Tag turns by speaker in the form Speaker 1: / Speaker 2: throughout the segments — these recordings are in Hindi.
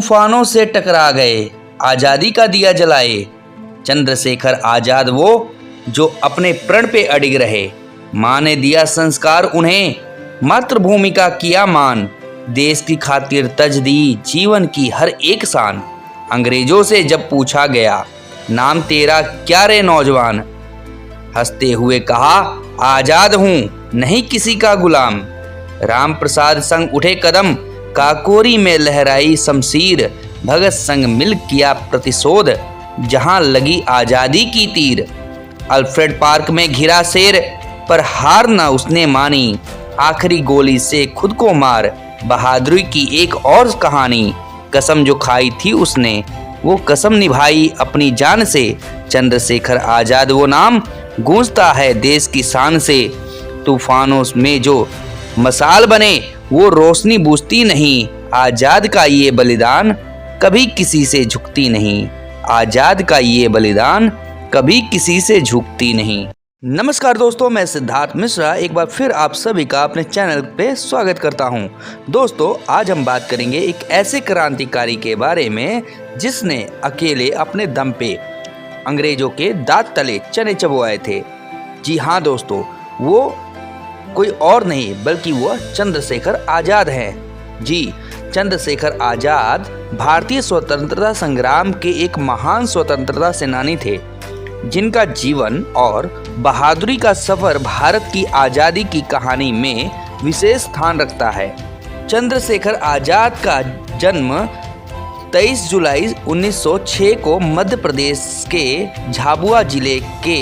Speaker 1: तूफानों से टकरा गए, आजादी का दिया जलाए। चंद्रशेखर आजाद वो जो अपने प्रण पे अडिग रहे। माँ ने दिया संस्कार उन्हें, मातृभूमि का किया मान। देश की खातिर तज दी जीवन की हर एक शान। अंग्रेजों से जब पूछा गया, नाम तेरा क्या रे नौजवान, हंसते हुए कहा, आजाद हूँ नहीं किसी का गुलाम। राम प्रसाद संग उठे कदम, काकोरी में लहराई शमशीर। भगत संग मिल किया प्रतिशोध, जहां लगी आजादी की तीर। अल्फ्रेड पार्क में घिरा शेर, पर हार न उसने मानी। आखिरी गोली से खुद को मार, बहादुरी की एक और कहानी। कसम जो खाई थी उसने, वो कसम निभाई अपनी जान से। चंद्रशेखर आजाद वो नाम गूंजता है देश की शान से। तूफानों में जो मसाल बने, वो रोशनी बुझती नहीं। आजाद का ये बलिदान कभी किसी से झुकती नहीं। आजाद का ये बलिदान कभी किसी से झुकती नहीं। नमस्कार दोस्तों, मैं सिद्धार्थ मिश्रा एक बार फिर आप सभी का अपने चैनल पे स्वागत करता हूं। दोस्तों, आज हम बात करेंगे एक ऐसे क्रांतिकारी के बारे में जिसने अकेले अपने दम पे अंग्रेजों के दांत तले चने चबवाए थे। जी हाँ दोस्तों, वो कोई और नहीं बल्कि वह चंद्रशेखर आजाद हैं। जी, चंद्रशेखर आजाद भारतीय स्वतंत्रता संग्राम के एक महान स्वतंत्रता सेनानी थे, जिनका जीवन और बहादुरी का सफर भारत की आज़ादी की कहानी में विशेष स्थान रखता है। चंद्रशेखर आजाद का जन्म 23 जुलाई 1906 को मध्य प्रदेश के झाबुआ जिले के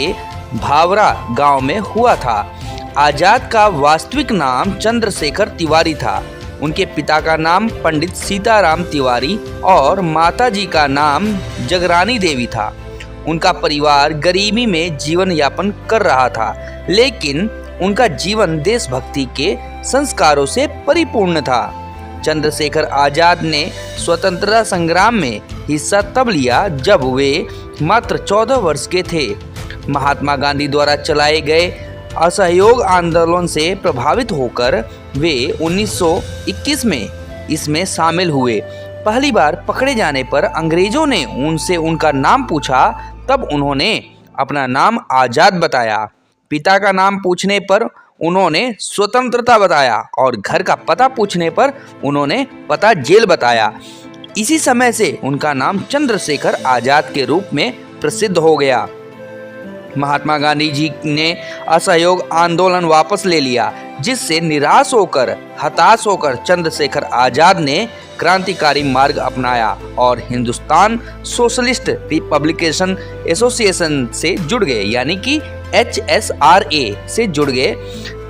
Speaker 1: भावरा गांव में हुआ था। आजाद का वास्तविक नाम चंद्रशेखर तिवारी था। उनके पिता का नाम पंडित सीताराम तिवारी और माताजी का नाम जगरानी देवी था। उनका परिवार गरीबी में जीवन यापन कर रहा था, लेकिन उनका जीवन देशभक्ति के संस्कारों से परिपूर्ण था। चंद्रशेखर आजाद ने स्वतंत्रता संग्राम में हिस्सा तब लिया जब वे मात्र 14 वर्ष के थे। महात्मा गांधी द्वारा चलाए गए असहयोग आंदोलन से प्रभावित होकर वे 1921 में इसमें शामिल हुए। पहली बार पकड़े जाने पर अंग्रेजों ने उनसे उनका नाम पूछा, तब उन्होंने अपना नाम आजाद बताया। पिता का नाम पूछने पर उन्होंने स्वतंत्रता बताया और घर का पता पूछने पर उन्होंने पता जेल बताया। इसी समय से उनका नाम चंद्रशेखर आजाद के रूप में प्रसिद्ध हो गया। महात्मा गांधी जी ने असहयोग आंदोलन वापस ले लिया, जिससे हताश होकर चंद्रशेखर आजाद ने क्रांतिकारी मार्ग अपनाया और हिंदुस्तान सोशलिस्ट रिपब्लिकेशन एसोसिएशन से जुड़ गए, यानी कि HSRA से जुड़ गए।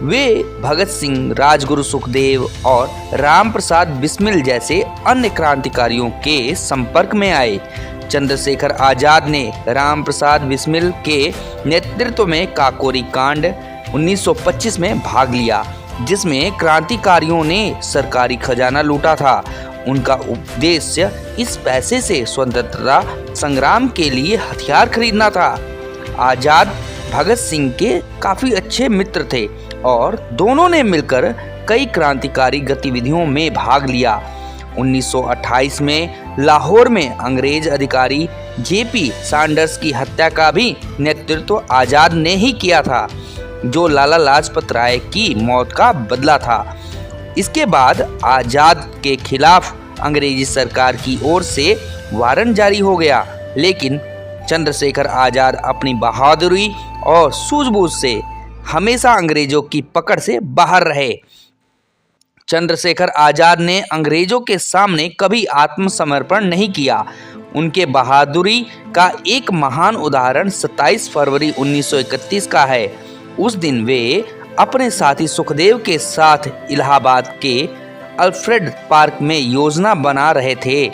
Speaker 1: वे भगत सिंह, राजगुरु सुखदेव और राम प्रसाद बिस्मिल जैसे अन्य क्रांतिकारियों के संपर्क में आए। चंद्रशेखर आजाद ने राम प्रसाद बिस्मिल के नेतृत्व में काकोरी कांड 1925 में भाग लिया, जिसमें क्रांतिकारियों ने सरकारी खजाना लूटा था। उनका उद्देश्य इस पैसे से स्वतंत्रता संग्राम के लिए हथियार खरीदना था। आजाद भगत सिंह के काफी अच्छे मित्र थे और दोनों ने मिलकर कई क्रांतिकारी गतिविधियों में भाग लिया। 1928 में लाहौर में अंग्रेज अधिकारी JP सैंडर्स की हत्या का भी नेतृत्व आजाद ने ही किया था, जो लाला लाजपत राय की मौत का बदला था। इसके बाद आजाद के खिलाफ अंग्रेजी सरकार की ओर से वारंट जारी हो गया, लेकिन चंद्रशेखर आजाद अपनी बहादुरी और सूझबूझ से हमेशा अंग्रेजों की पकड़ से बाहर रहे। चंद्रशेखर आजाद ने अंग्रेजों के सामने कभी आत्मसमर्पण नहीं किया। उनके बहादुरी का एक महान उदाहरण 27 फरवरी 1931 का है। उस दिन वे अपने साथी सुखदेव के साथ इलाहाबाद के अल्फ्रेड पार्क में योजना बना रहे थे,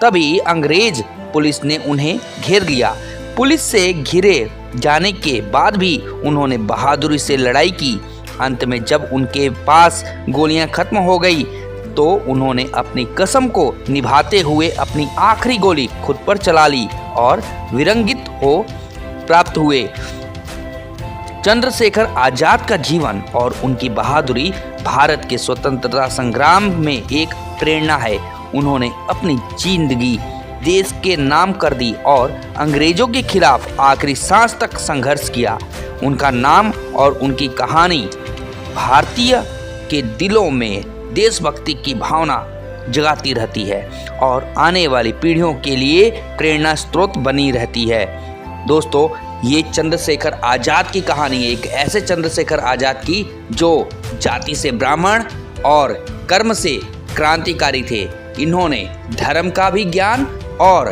Speaker 1: तभी अंग्रेज पुलिस ने उन्हें घेर लिया। पुलिस से घिरे जाने के बाद भी उन्होंने बहादुरी से लड़ाई की। अंत में जब उनके पास गोलियां खत्म हो गई तो उन्होंने अपनी कसम को निभाते हुए अपनी आखिरी गोली खुद पर चला ली और वीरंगित हो प्राप्त हुए। चंद्रशेखर आजाद का जीवन और उनकी बहादुरी भारत के स्वतंत्रता संग्राम में एक प्रेरणा है। उन्होंने अपनी जिंदगी देश के नाम कर दी और अंग्रेजों के खिलाफ आखिरी सांस तक संघर्ष किया। उनका नाम और उनकी कहानी भारतीय के दिलों में देशभक्ति की भावना जगाती रहती है और आने वाली पीढ़ियों के लिए प्रेरणा स्रोत बनी रहती है। दोस्तों, ये चंद्रशेखर आज़ाद की कहानी है, एक ऐसे चंद्रशेखर आज़ाद की जो जाति से ब्राह्मण और कर्म से क्रांतिकारी थे। इन्होंने धर्म का भी ज्ञान और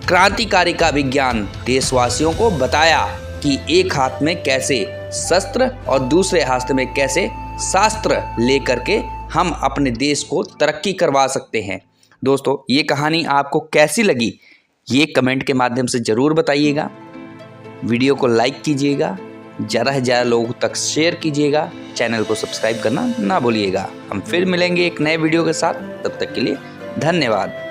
Speaker 1: क्रांतिकारी का भी ज्ञान देशवासियों को बताया कि एक हाथ में कैसे शस्त्र और दूसरे हाथ में कैसे शास्त्र लेकर के हम अपने देश को तरक्की करवा सकते हैं। दोस्तों, ये कहानी आपको कैसी लगी ये कमेंट के माध्यम से ज़रूर बताइएगा। वीडियो को लाइक कीजिएगा, ज़्यादा से ज़्यादा लोगों तक शेयर कीजिएगा, चैनल को सब्सक्राइब करना ना भूलिएगा। हम फिर मिलेंगे एक नए वीडियो के साथ, तब तक के लिए धन्यवाद।